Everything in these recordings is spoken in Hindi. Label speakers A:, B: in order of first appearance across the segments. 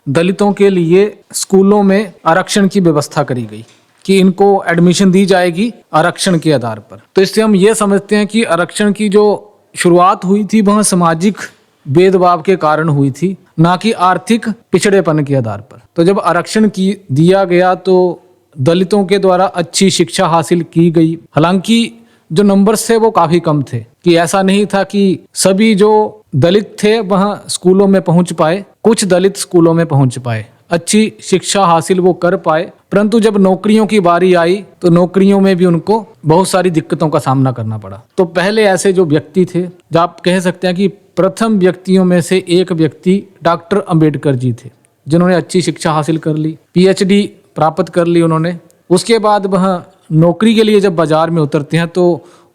A: दलितों के लिए स्कूलों में आरक्षण की व्यवस्था करी गई कि इनको एडमिशन दी जाएगी आरक्षण के आधार पर। तो इससे हम ये समझते हैं कि आरक्षण की जो शुरुआत हुई थी वह सामाजिक भेदभाव के कारण हुई थी, ना कि आर्थिक पिछड़ेपन के आधार पर। तो जब आरक्षण की दिया गया तो दलितों के द्वारा अच्छी शिक्षा हासिल की गई। हालांकि जो नंबर्स थे वो काफी कम थे, कि ऐसा नहीं था कि सभी जो दलित थे वह स्कूलों में पहुंच पाए। कुछ दलित स्कूलों में पहुंच पाए, अच्छी शिक्षा हासिल वो कर पाए, परंतु जब नौकरियों की बारी आई तो नौकरियों में भी उनको बहुत सारी दिक्कतों का सामना करना पड़ा। तो पहले ऐसे जो व्यक्ति थे, जो आप कह सकते हैं कि प्रथम व्यक्तियों में से एक व्यक्ति डॉक्टर अंबेडकर जी थे, जिन्होंने अच्छी शिक्षा हासिल कर ली, PhD प्राप्त कर ली उन्होंने। उसके बाद वह नौकरी के लिए जब बाजार में उतरते हैं तो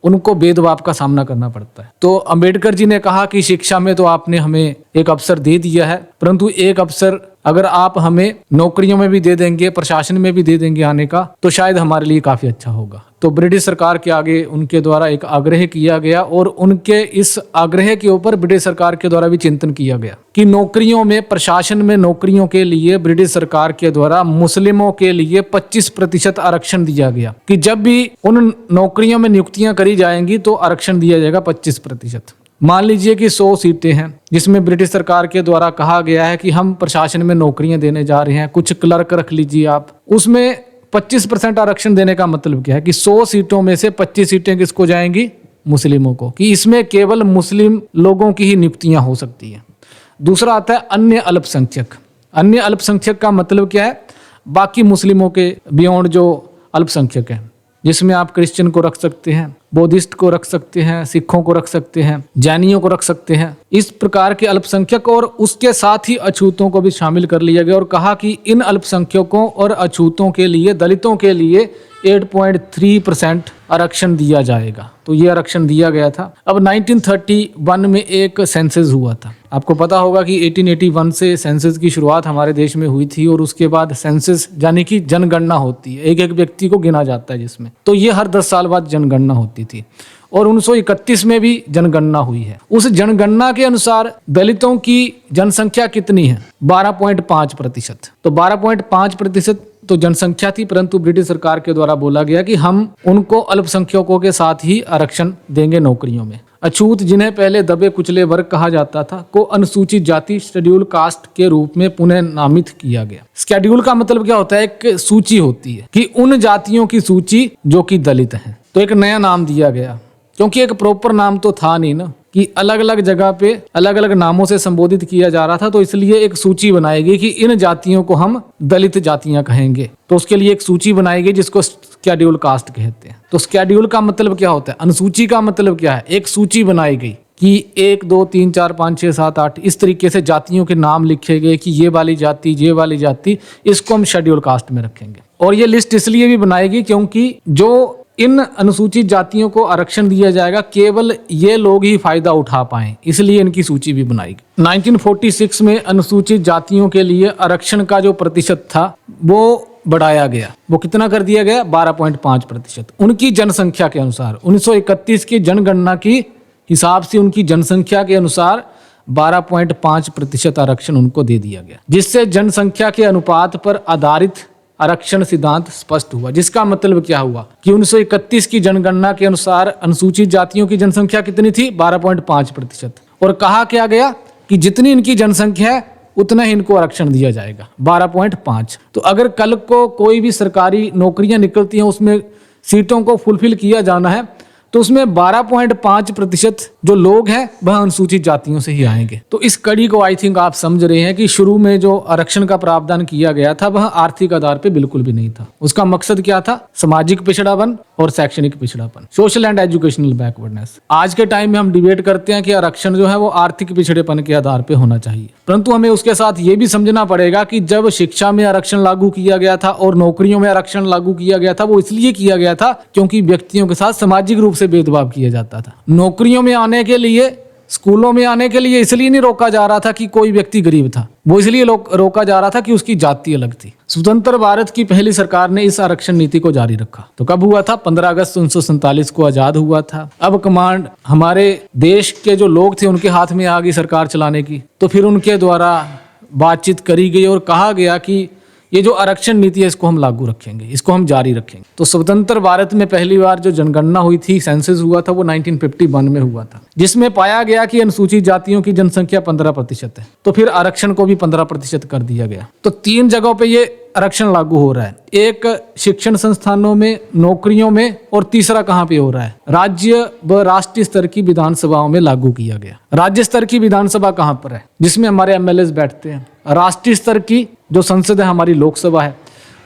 A: उनको भेदभाव का सामना करना पड़ता है। तो अंबेडकर जी ने कहा कि शिक्षा में तो आपने हमें एक अवसर दे दिया है, परंतु एक अवसर अगर आप हमें नौकरियों में भी दे देंगे, प्रशासन में भी दे देंगे आने का, तो शायद हमारे लिए काफी अच्छा होगा। तो ब्रिटिश सरकार के आगे उनके द्वारा एक आग्रह किया गया और उनके इस आग्रह के ऊपर ब्रिटिश सरकार के द्वारा भी चिंतन किया गया कि नौकरियों में, प्रशासन में नौकरियों के लिए ब्रिटिश सरकार के द्वारा मुस्लिमों के लिए 25% आरक्षण दिया गया, कि जब भी उन नौकरियों में नियुक्तियां करी जाएंगी तो आरक्षण दिया जाएगा 25%। मान लीजिए कि 100 सीटें हैं जिसमें ब्रिटिश सरकार के द्वारा कहा गया है कि हम प्रशासन में नौकरियां देने जा रहे हैं, कुछ क्लर्क रख लीजिए आप, उसमें 25% आरक्षण देने का मतलब क्या है कि 100 सीटों में से 25 सीटें किसको जाएंगी? मुस्लिमों को, कि इसमें केवल मुस्लिम लोगों की ही नियुक्तियां हो सकती हैं। दूसरा आता है अन्य अल्पसंख्यक। अन्य अल्पसंख्यक का मतलब क्या है? बाकी मुस्लिमों के बियॉन्ड जो अल्पसंख्यक हैं, जिसमें आप क्रिश्चियन को रख सकते हैं, बौद्धिस्ट को रख सकते हैं, सिखों को रख सकते हैं, जैनियों को रख सकते हैं, इस प्रकार के अल्पसंख्यक, और उसके साथ ही अछूतों को भी शामिल कर लिया गया और कहा कि इन अल्पसंख्यकों और अछूतों के लिए, दलितों के लिए 8.3% आरक्षण दिया जाएगा। तो ये आरक्षण दिया गया था। अब 1931 में एक सेंसस हुआ था। आपको पता होगा कि 1881 से सेंसस की शुरुआत हमारे देश में हुई थी और उसके बाद सेंसस यानी कि जनगणना होती है, एक एक व्यक्ति को गिना जाता है जिसमें। तो ये हर 10 साल बाद जनगणना होती थी और 1931 में भी जनगणना हुई है। उस जनगणना के अनुसार दलितों की जनसंख्या कितनी है? 12.5%। तो 12.5% तो जनसंख्या थी, परंतु ब्रिटिश सरकार के द्वारा बोला गया कि हम उनको अल्पसंख्यकों के साथ ही आरक्षण देंगे नौकरियों में। अछूत, जिन्हें पहले दबे कुचले वर्ग कहा जाता था, को अनुसूचित जाति शेड्यूल कास्ट के रूप में पुनः नामित किया गया। शेड्यूल का मतलब क्या होता है? एक सूची होती है कि उन जातियों की सूची जो कि दलित हैं। तो एक नया नाम दिया गया, क्योंकि एक प्रॉपर नाम तो था नहीं ना, कि अलग अलग जगह पे अलग अलग नामों से संबोधित किया जा रहा था। तो इसलिए एक सूची बनाई गई कि इन जातियों को हम दलित जातियां कहेंगे। तो उसके लिए एक सूची बनाई गई जिसको शेड्यूल कास्ट कहते हैं। तो शेड्यूल का मतलब क्या होता है? अनुसूची का मतलब क्या है? एक सूची बनाई गई कि 1 2 3 4 5 6 7 8 इस तरीके से जातियों के नाम लिखे गए कि ये वाली जाति इसको हम शेड्यूल कास्ट में रखेंगे। और ये लिस्ट इसलिए भी बनाई गई क्योंकि जो इन अनुसूचित जातियों को आरक्षण दिया जाएगा, केवल ये लोग ही फायदा उठा पाएं, इसलिए इनकी सूची भी बनाई गई। 1946 में अनुसूचित जातियों के लिए आरक्षण का जो प्रतिशत था वो बढ़ाया गया। वो कितना कर दिया गया? 12.5%। उनकी जनसंख्या के अनुसार 1931 की जनगणना की हिसाब से उनकी जनसंख्या के अनुसार 12.5% आरक्षण उनको दे दिया गया, जिससे जनसंख्या के अनुपात पर आधारित आरक्षण सिद्धांत स्पष्ट हुआ। जिसका मतलब क्या हुआ कि 1931 की जनगणना के अनुसार अनुसूचित जातियों की जनसंख्या कितनी थी? 12.5%। और कहा क्या गया कि जितनी इनकी जनसंख्या है उतना ही इनको आरक्षण दिया जाएगा, 12.5। तो अगर कल को कोई भी सरकारी नौकरियां निकलती हैं, उसमें सीटों को फुलफिल किया जाना है, तो उसमें 12.5% जो लोग हैं वह अनुसूचित जातियों से ही आएंगे। तो इस कड़ी को आई थिंक आप समझ रहे हैं कि शुरू में जो आरक्षण का प्रावधान किया गया था वह आर्थिक आधार पे बिल्कुल भी नहीं था। उसका मकसद क्या था? सामाजिक पिछड़ापन और शैक्षणिक पिछड़ापन, सोशल एंड एजुकेशनल बैकवर्डनेस। आज के टाइम में हम डिबेट करते हैं कि आरक्षण जो है वो आर्थिक पिछड़ेपन के आधार पर होना चाहिए, परंतु हमें उसके साथ ये भी समझना पड़ेगा कि जब शिक्षा में आरक्षण लागू किया गया था और नौकरियों में आरक्षण लागू किया गया था, वो इसलिए किया गया था क्योंकि व्यक्तियों के साथ सामाजिक रूप से भेदभाव किया जाता था। नौकरियों में आने के लिए, स्कूलों में आने के लिए इसलिए नहीं रोका जा रहा था कि कोई व्यक्ति गरीब था, वो इसलिए रोका जा रहा था कि उसकी जाति अलग थी। स्वतंत्र भारत की पहली सरकार ने इस आरक्षण नीति को जारी रखा। तो कब हुआ था? 15 अगस्त 1947 को आजाद हुआ था। अब कमांड हमारे देश के जो लोग थे उनके हाथ में आ गई सरकार चलाने की, तो फिर उनके द्वारा बातचीत करी गई और कहा गया कि ये जो आरक्षण नीति है इसको हम लागू रखेंगे, इसको हम जारी रखेंगे। तो स्वतंत्र भारत में पहली बार जो जनगणना हुई थी, सेंसस हुआ था, वो 1951 में हुआ था, जिसमें पाया गया कि अनुसूचित जातियों की जनसंख्या 15% है। तो फिर आरक्षण को भी 15% कर दिया गया। तो 3 जगहों पे ये आरक्षण लागू हो रहा है, एक शिक्षण संस्थानों में, नौकरियों में, और तीसरा कहाँ पे हो रहा है, राज्य व राष्ट्रीय स्तर की विधानसभाओं में लागू किया गया। राज्य स्तर की विधानसभा कहाँ पर है, जिसमें हमारे एमएलए बैठते हैं। राष्ट्रीय स्तर की जो संसद है हमारी लोकसभा है,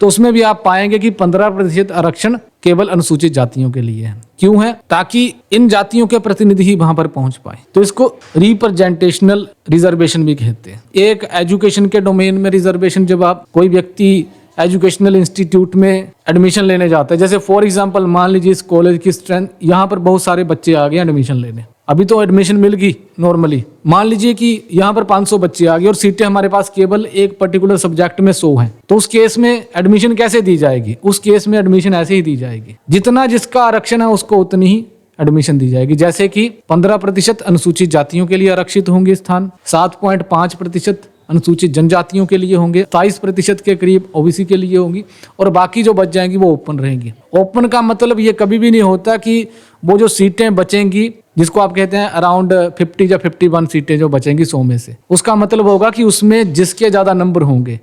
A: तो उसमें भी आप पाएंगे कि 15% आरक्षण केवल अनुसूचित जातियों के लिए है। क्यों है? ताकि इन जातियों के प्रतिनिधि ही वहां पर पहुंच पाए। तो इसको रिप्रेजेंटेशनल रिजर्वेशन भी कहते हैं। एक एजुकेशन के डोमेन में रिजर्वेशन, जब आप कोई व्यक्ति एजुकेशनल इंस्टीट्यूट में एडमिशन लेने जाता है, जैसे फॉर एग्जांपल मान लीजिए इस कॉलेज की स्ट्रेंथ, यहाँ पर बहुत सारे बच्चे आ गए एडमिशन लेने, अभी तो एडमिशन मिल गई नॉर्मली, मान लीजिए कि यहाँ पर 500 बच्चे आ गए और सीटें हमारे पास केवल एक पर्टिकुलर सब्जेक्ट में 100 हैं, तो उस केस में एडमिशन कैसे दी जाएगी? उस केस में एडमिशन ऐसे ही दी जाएगी, जितना जिसका आरक्षण है उसको उतनी ही एडमिशन दी जाएगी। जैसे कि 15% अनुसूचित जातियों के लिए आरक्षित होंगे स्थान, 7.5% अनुसूचित जनजातियों के लिए होंगे, 27% के करीब ओबीसी के लिए होंगी, और बाकी जो बच जाएंगी वो ओपन रहेंगी। ओपन का मतलब ये कभी भी नहीं होता कि वो जो सीटें बचेंगी, जिसको आप कहते हैं अराउंड 50 या 51 सीटें जो बचेंगी 100 में से, उसका मतलब होगा कि उसमें जिसके ज्यादा नंबर होंगे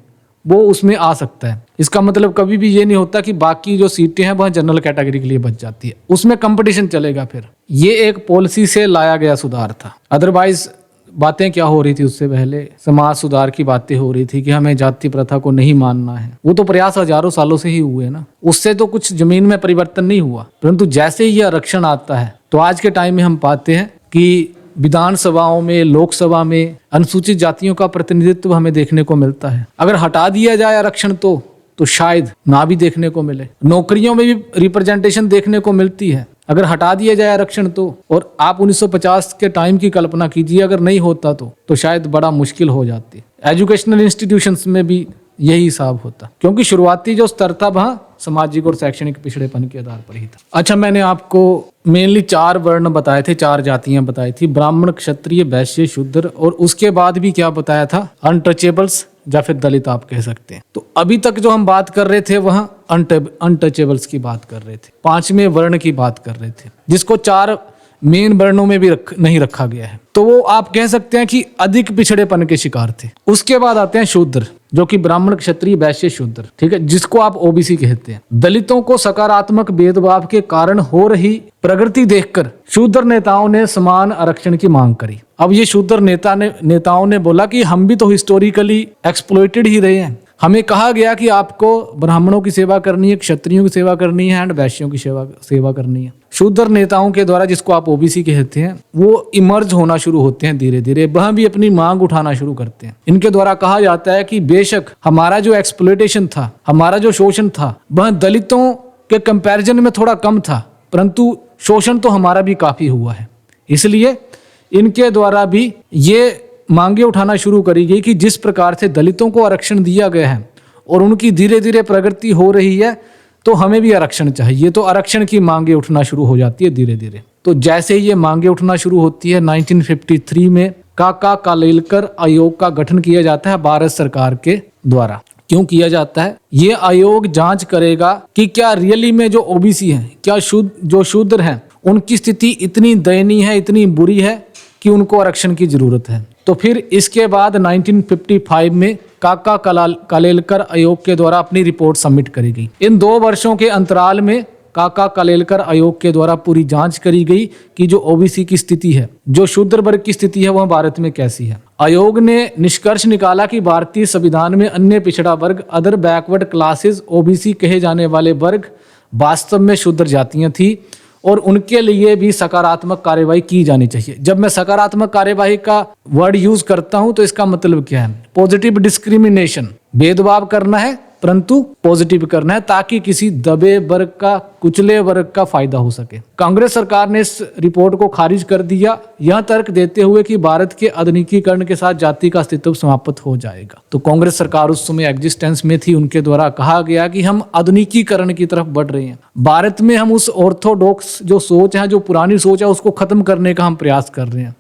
A: वो उसमें आ सकता है। इसका मतलब कभी भी ये नहीं होता कि बाकी जो सीटें हैं वह जनरल कैटेगरी के लिए बच जाती है, उसमें कंपटीशन चलेगा। फिर ये एक पॉलिसी से लाया गया सुधार था। अदरवाइज बातें क्या हो रही थी, उससे पहले समाज सुधार की बातें हो रही थी कि हमें जाति प्रथा को नहीं मानना है। वो तो प्रयास हजारों सालों से ही हुए ना, उससे तो कुछ जमीन में परिवर्तन नहीं हुआ। परंतु जैसे ही ये आरक्षण आता है तो आज के टाइम में हम पाते हैं कि विधानसभाओं में, लोकसभा में अनुसूचित जातियों का प्रतिनिधित्व हमें देखने को मिलता है। अगर हटा दिया जाए आरक्षण तो शायद ना भी देखने को मिले। नौकरियों में भी रिप्रेजेंटेशन देखने को मिलती है, अगर हटा दिया जाए आरक्षण तो। और आप 1950 के टाइम की कल्पना कीजिए, अगर नहीं होता तो शायद बड़ा मुश्किल हो जाती। एजुकेशनल इंस्टीट्यूशंस में भी यही हिसाब होता, क्योंकि शुरुआती जो स्तर था वहाँ सामाजिक और शैक्षणिक पिछड़ेपन के आधार पर ही था। अच्छा, मैंने आपको मेनली 4 वर्ण बताए थे, 4 जातियां बताई थी, ब्राह्मण, क्षत्रिय, वैश्य, शूद्र, और उसके बाद भी क्या बताया था, अनटचेबल्स या फिर दलित आप कह सकते हैं। तो अभी तक जो हम बात कर रहे थे वह अनटचेबल्स की बात कर रहे थे, 5वें वर्ण की बात कर रहे थे, जिसको 4 मेन वर्णों में भी नहीं रखा गया है। तो वो आप कह सकते हैं कि अधिक पिछड़ेपन के शिकार थे। उसके बाद आते हैं शूद्र, जो कि ब्राह्मण, क्षत्रिय, वैश्य, शूद्र, ठीक है, जिसको आप ओबीसी कहते हैं। दलितों को सकारात्मक भेदभाव के कारण हो रही प्रगति देखकर शूद्र नेताओं ने समान आरक्षण की मांग करी। अब ये शूद्र नेताओं ने बोला कि हम भी तो हिस्टोरिकली एक्सप्लॉइटेड ही रहे हैं, हमें कहा गया कि आपको ब्राह्मणों की सेवा करनी है, क्षत्रियों की सेवा करनी है एंड वैश्यों की सेवा करनी है। शूद्र नेताओं के द्वारा, जिसको आप ओबीसी कहते हैं, वो इमर्ज होना शुरू होते हैं धीरे धीरे, वह भी अपनी मांग उठाना शुरू करते हैं। इनके द्वारा कहा जाता है कि बेशक हमारा जो एक्सप्लॉइटेशन था, हमारा जो शोषण था, वह दलितों के कंपैरिजन में थोड़ा कम था, परंतु शोषण तो हमारा भी काफी हुआ है। इसलिए इनके द्वारा भी ये मांगे उठाना शुरू करी गई कि जिस प्रकार से दलितों को आरक्षण दिया गया है और उनकी धीरे धीरे प्रगति हो रही है, तो हमें भी आरक्षण चाहिए। तो आरक्षण की मांगे उठना शुरू हो जाती है धीरे धीरे। तो जैसे ही ये मांगे उठना शुरू होती है, 1953 में काका कालेलकर आयोग का गठन किया जाता है भारत सरकार के द्वारा। क्यों किया जाता है? ये आयोग जांच करेगा कि क्या रियली में जो ओबीसी हैं, क्या जो शूद्र हैं, उनकी स्थिति इतनी दयनीय है, इतनी बुरी है कि उनको आरक्षण की जरूरत है। तो फिर इसके बाद 1955 में काका कालेलकर आयोग के द्वारा अपनी रिपोर्ट सबमिट करी गई। इन 2 वर्षों के अंतराल में काका कालेलकर आयोग के द्वारा पूरी जांच करी गई कि जो ओबीसी की स्थिति है, जो शूद्र वर्ग की स्थिति है, वह भारत में कैसी है। आयोग ने निष्कर्ष निकाला कि भारतीय संविधान में अन्य पिछड़ा वर्ग, अदर बैकवर्ड क्लासेस, ओबीसी कहे जाने वाले वर्ग वास्तव में शूद्र जातियां थी और उनके लिए भी सकारात्मक कार्यवाही की जानी चाहिए। जब मैं सकारात्मक कार्यवाही का वर्ड यूज करता हूं तो इसका मतलब क्या है? पॉजिटिव डिस्क्रिमिनेशन, भेदभाव करना है परंतु पॉजिटिव करना है, ताकि किसी दबे वर्ग का, कुचले वर्ग का फायदा हो सके। कांग्रेस सरकार ने इस रिपोर्ट को खारिज कर दिया, यह तर्क देते हुए कि भारत के आधुनिकीकरण के साथ जाति का अस्तित्व समाप्त हो जाएगा। तो कांग्रेस सरकार उस समय एग्जिस्टेंस में थी, उनके द्वारा कहा गया कि हम आधुनिकीकरण की तरफ बढ़ रहे हैं। भारत में हम उस ऑर्थोडॉक्स जो सोच है, जो पुरानी सोच है, उसको खत्म करने का हम प्रयास कर रहे हैं।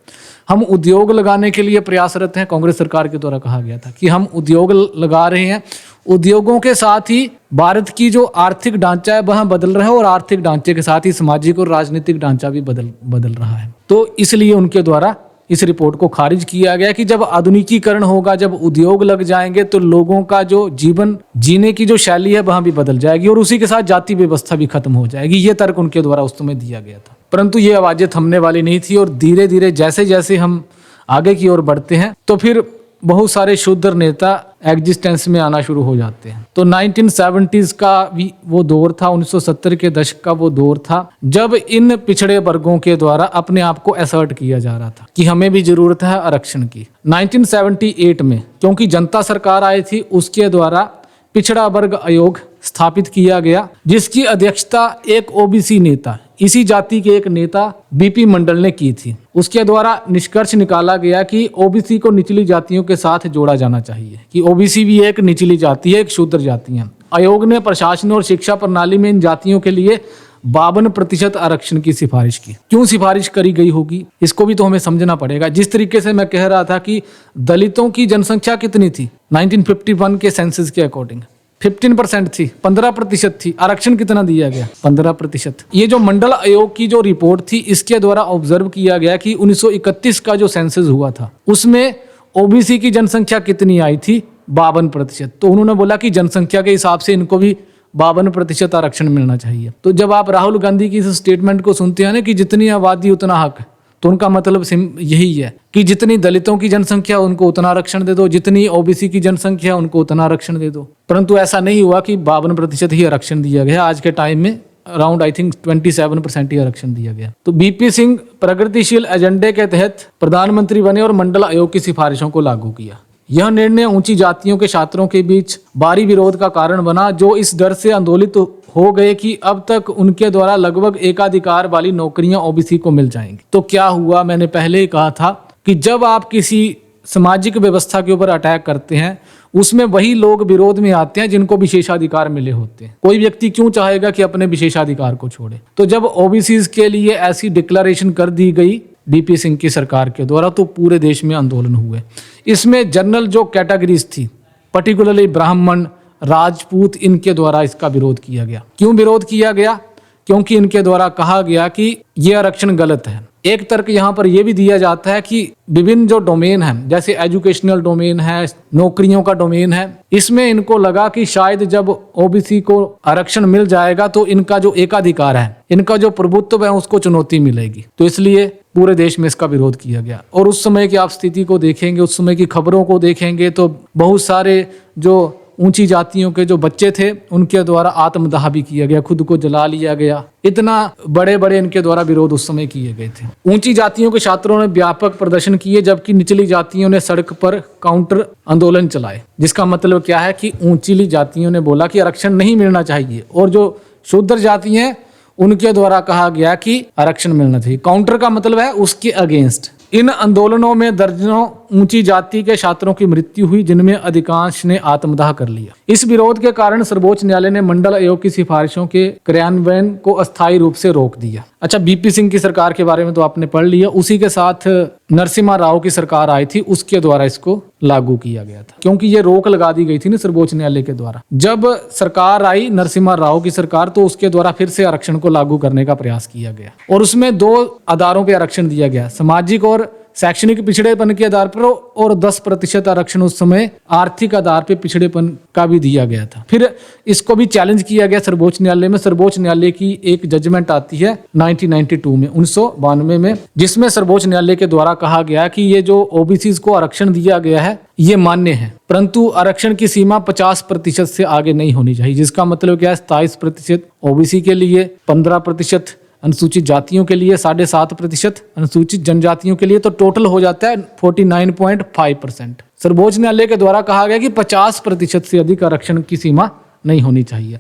A: हम उद्योग लगाने के लिए प्रयासरत हैं, कांग्रेस सरकार के द्वारा कहा गया था कि हम उद्योग लगा रहे हैं, उद्योगों के साथ ही भारत की जो आर्थिक ढांचा है वह बदल रहा है और आर्थिक ढांचे के साथ ही सामाजिक और राजनीतिक ढांचा भी बदल रहा है। तो इसलिए उनके द्वारा इस रिपोर्ट को खारिज किया गया कि जब आधुनिकीकरण होगा, जब उद्योग लग जाएंगे तो लोगों का जो जीवन जीने की जो शैली है वह भी बदल जाएगी और उसी के साथ जाति व्यवस्था भी खत्म हो जाएगी। ये तर्क उनके द्वारा उस समय दिया गया था, परंतु ये आवाजें थमने वाली नहीं थी और धीरे धीरे जैसे जैसे हम आगे की ओर बढ़ते हैं तो फिर बहुत सारे शूद्र नेता एग्जिस्टेंस में आना शुरू हो जाते हैं। तो 1970s का भी वो दौर था, 1970 के दशक का वो दौर था जब इन पिछड़े वर्गों के द्वारा अपने आप को असर्ट किया जा रहा था कि हमें भी जरूरत है आरक्षण की। 1978 में क्योंकि जनता सरकार आई थी, उसके द्वारा पिछड़ा वर्ग आयोग स्थापित किया गया जिसकी अध्यक्षता एक ओबीसी नेता, इसी जाति के एक नेता बीपी मंडल ने की थी। उसके द्वारा निष्कर्ष निकाला गया कि ओबीसी को निचली जातियों के साथ जोड़ा जाना चाहिए, कि ओबीसी भी एक निचली जाति है, एक शूद्र जाति है। आयोग ने प्रशासन और शिक्षा प्रणाली में इन जातियों के लिए 52% आरक्षण की सिफारिश की। क्यों सिफारिश करी गई होगी इसको भी तो हमें समझना पड़ेगा। जिस तरीके से मैं कह रहा था कि दलितों की जनसंख्या कितनी थी 1951 के सेंसस के अकॉर्डिंग 15% थी, 15% थी। आरक्षण कितना दिया गया? 15%। ये जो मंडल आयोग की जो रिपोर्ट थी इसके द्वारा ऑब्जर्व किया गया कि 1931 का जो सेंसस हुआ था उसमें ओबीसी की जनसंख्या कितनी आई थी? 52%। तो उन्होंने बोला कि जनसंख्या के हिसाब से इनको भी 52% आरक्षण मिलना चाहिए। तो जब आप राहुल गांधी की इस स्टेटमेंट को सुनते हैं ना कि जितनी आबादी उतना हक, तो उनका मतलब यही है कि जितनी दलितों की जनसंख्या उनको उतना आरक्षण दे दो, जितनी ओबीसी की जनसंख्या उनको उतना आरक्षण दे दो। परंतु ऐसा नहीं हुआ कि 52% ही आरक्षण दिया गया। आज के टाइम में अराउंड आई थिंक 27% ही आरक्षण दिया गया। तो बीपी सिंह प्रगतिशील एजेंडे के तहत प्रधानमंत्री बने और मंडल आयोग की सिफारिशों को लागू किया। यह निर्णय ऊंची जातियों के छात्रों के बीच भारी विरोध का कारण बना, जो इस डर से आंदोलित हो गए कि अब तक उनके द्वारा लगभग एकाधिकार वाली नौकरियां ओबीसी को मिल जाएंगी। तो क्या हुआ, मैंने पहले ही कहा था कि जब आप किसी सामाजिक व्यवस्था के ऊपर अटैक करते हैं उसमें वही लोग विरोध में आते हैं जिनको विशेषाधिकार मिले होते हैं। कोई व्यक्ति क्यों चाहेगा कि अपने विशेषाधिकार को छोड़े? तो जब ओबीसी के लिए ऐसी डिक्लेरेशन कर दी गई बीपी सिंह की सरकार के द्वारा तो पूरे देश में आंदोलन हुए। इसमें जनरल जो कैटेगरीज थी, पर्टिकुलरली ब्राह्मण, राजपूत, इनके द्वारा इसका विरोध किया गया। क्यों विरोध किया गया? क्योंकि इनके द्वारा कहा गया कि यह आरक्षण गलत है। एक तर्क यहाँ पर यह भी दिया जाता है कि विभिन्न जो डोमेन है, जैसे एजुकेशनल डोमेन है, नौकरियों का डोमेन है, इसमें इनको लगा कि शायद जब ओबीसी को आरक्षण मिल जाएगा तो इनका जो एकाधिकार है, इनका जो प्रभुत्व है उसको चुनौती मिलेगी। तो इसलिए पूरे देश में इसका विरोध किया गया। और उस समय की आप स्थिति को देखेंगे, उस समय की खबरों को देखेंगे तो बहुत सारे जो ऊंची जातियों के जो बच्चे थे उनके द्वारा आत्मदाह भी किया गया, खुद को जला लिया गया। इतना बड़े बड़े इनके द्वारा विरोध उस समय किए गए थे। ऊंची जातियों के छात्रों ने व्यापक प्रदर्शन किए जबकि निचली जातियों ने सड़क पर काउंटर आंदोलन चलाए। जिसका मतलब क्या है कि ऊंची जातियों ने बोला कि आरक्षण नहीं मिलना चाहिए और जो शूद्र जाति हैं उनके द्वारा कहा गया कि आरक्षण मिलना चाहिए। काउंटर का मतलब है उसके अगेंस्ट। इन आंदोलनों में दर्जनों ऊंची जाति के छात्रों की मृत्यु हुई जिनमें अधिकांश ने आत्मदाह कर लिया। इस विरोध के कारण सर्वोच्च न्यायालय ने मंडल आयोग की सिफारिशों के क्रियान्वयन को अस्थायी रूप से रोक दिया। अच्छा, बीपी सिंह की सरकार के बारे में तो आपने पढ़ लिया। उसी के साथ नरसिम्हा राव की सरकार आई थी, उसके द्वारा इसको लागू किया गया था क्योंकि ये रोक लगा दी गई थी ना सर्वोच्च न्यायालय के द्वारा। जब सरकार आई नरसिम्हा राव की सरकार तो उसके द्वारा फिर से आरक्षण को लागू करने का प्रयास किया गया और उसमें 2 आधारों पर आरक्षण दिया गया, सामाजिक और शैक्षणिक पिछड़ेपन के आधार पर, और 10% आरक्षण उस समय आर्थिक आधार पर पिछड़ेपन का भी दिया गया था। फिर इसको भी चैलेंज किया गया सर्वोच्च न्यायालय में। सर्वोच्च न्यायालय की एक जजमेंट आती है 1992 में, 1992 में, जिसमें सर्वोच्च न्यायालय के द्वारा कहा गया कि ये जो ओबीसी को आरक्षण दिया गया है ये मान्य है, परंतु आरक्षण की सीमा 50% से आगे नहीं होनी चाहिए। जिसका मतलब क्या है, 27% ओबीसी के लिए, 15% अनुसूचित जातियों के लिए, 7.5% अनुसूचित जनजातियों के लिए, तो टोटल हो जाता है 49.5%। सर्वोच्च न्यायालय के द्वारा कहा गया कि 50% से अधिक आरक्षण की सीमा नहीं होनी चाहिए।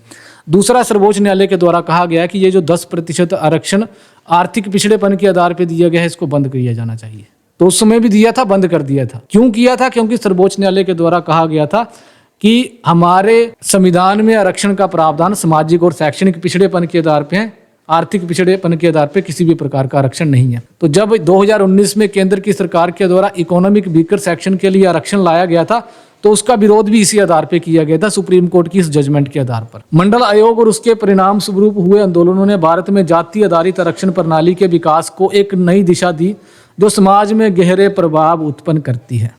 A: दूसरा, सर्वोच्च न्यायालय के द्वारा कहा गया कि ये जो 10% आरक्षण आर्थिक पिछड़ेपन के आधार पर दिया गया है इसको बंद किया जाना चाहिए। तो उस समय भी दिया था, बंद कर दिया था। क्यों किया था? क्योंकि सर्वोच्च न्यायालय के द्वारा कहा गया था कि हमारे संविधान में आरक्षण का प्रावधान सामाजिक और शैक्षणिक पिछड़ेपन के आधार पर है, आर्थिक पिछड़ेपन के आधार पर किसी भी प्रकार का आरक्षण नहीं है। तो जब 2019 में केंद्र की सरकार के द्वारा इकोनॉमिक वीकर सेक्शन के लिए आरक्षण लाया गया था, तो उसका विरोध भी इसी आधार पर किया गया था, सुप्रीम कोर्ट की इस जजमेंट के आधार पर। मंडल आयोग और उसके परिणाम स्वरूप हुए आंदोलनों ने भारत में जाति आधारित आरक्षण प्रणाली के विकास को एक नई दिशा दी, जो समाज में गहरे प्रभाव उत्पन्न करती है।